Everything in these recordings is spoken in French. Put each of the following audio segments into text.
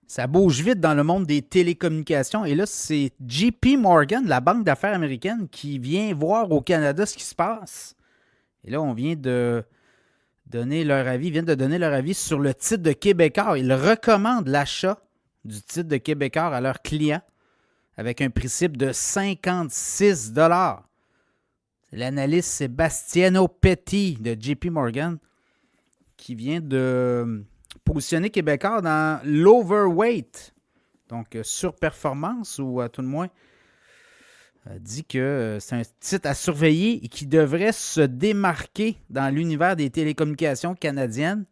Ça bouge vite dans le monde des télécommunications. Et là, c'est JP Morgan, la banque d'affaires américaine, qui vient voir au Canada ce qui se passe. Et là, on vient de donner leur avis, viennent de donner leur avis sur le titre de Québécois. Ils recommandent l'achat du titre de Québécois à leurs clients avec un principe de 56 $. C'est l'analyste Sebastiano Petti de JP Morgan qui vient de positionner Québécois dans l'overweight, donc surperformance, ou à tout le moins dit que c'est un titre à surveiller et qui devrait se démarquer dans l'univers des télécommunications canadiennes.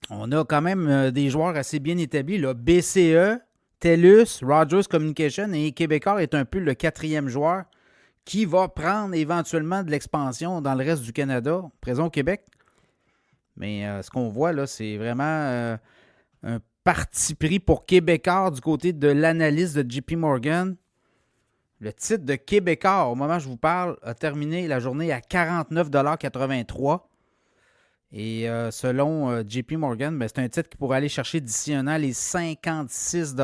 On a quand même des joueurs assez bien établis, là. BCE, TELUS, Rogers Communication, et Québécois est un peu le quatrième joueur qui va prendre éventuellement de l'expansion dans le reste du Canada, présent au Québec. Mais ce qu'on voit là, c'est vraiment un parti pris pour Québécois du côté de l'analyse de JP Morgan. Le titre de Québécois, au moment où je vous parle, a terminé la journée à 49,83 $. Et selon JP Morgan, ben, c'est un titre qui pourrait aller chercher d'ici un an les 56 $.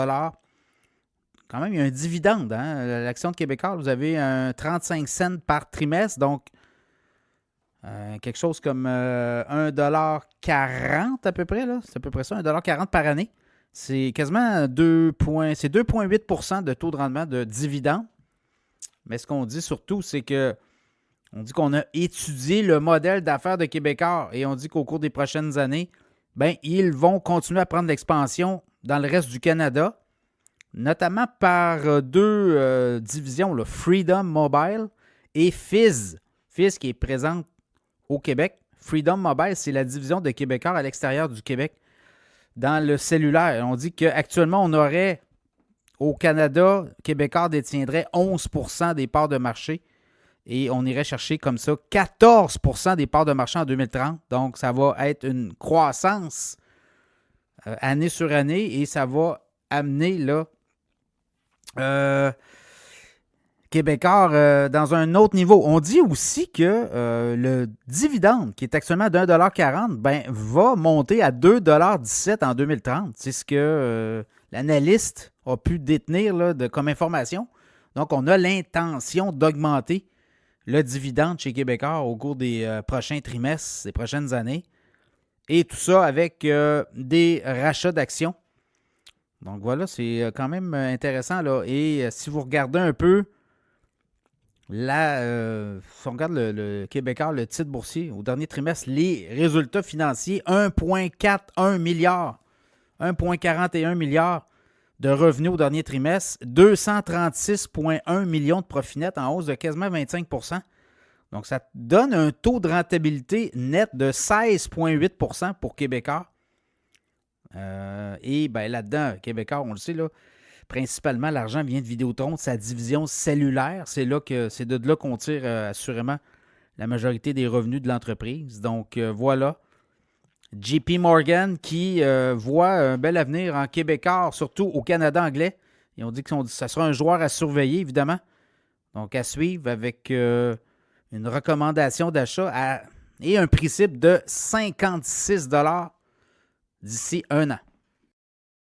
Quand même, il y a un dividende. Hein? L'action de Québécois, vous avez un 35 cents par trimestre, donc quelque chose comme 1,40 $, à peu près. Là. C'est à peu près ça, 1,40 $ par année. C'est quasiment 2,8 % de taux de rendement de dividende. Mais ce qu'on dit surtout, c'est que on dit qu'on a étudié le modèle d'affaires de Québécois et on dit qu'au cours des prochaines années, ben, ils vont continuer à prendre l'expansion dans le reste du Canada, notamment par deux divisions, là, Freedom Mobile et Fizz. Fizz qui est présente au Québec. Freedom Mobile, c'est la division de Québécois à l'extérieur du Québec dans le cellulaire. On dit qu'actuellement, on aurait au Canada, Québécois détiendrait 11 % des parts de marché et on irait chercher comme ça 14 % des parts de marché en 2030. Donc, ça va être une croissance année sur année et ça va amener là, Québécois dans un autre niveau. On dit aussi que le dividende, qui est actuellement d'1,40 $, ben, va monter à 2,17 $ en 2030. C'est ce que l'analyste a pu détenir là, comme information. Donc, on a l'intention d'augmenter le dividende chez Québécois au cours des prochains trimestres, des prochaines années. Et tout ça avec des rachats d'actions. Donc voilà, c'est quand même intéressant, là. Et si vous regardez un peu si on regarde le Québécois, le titre boursier, au dernier trimestre, les résultats financiers, 1,41 milliard, 1,41 milliard de revenus au dernier trimestre, 236,1 millions de profit net en hausse de quasiment 25 %. Donc, ça donne un taux de rentabilité net de 16,8 % pour Québécois. Et ben, là-dedans, Québécois, on le sait, là, principalement, l'argent vient de Vidéotron, de sa division cellulaire. C'est de là qu'on tire assurément la majorité des revenus de l'entreprise. Donc, voilà. JP Morgan qui voit un bel avenir en Québécois, surtout au Canada anglais. Et on dit que ça sera un joueur à surveiller, évidemment. Donc, à suivre avec une recommandation d'achat et un principe de 56 $ d'ici un an.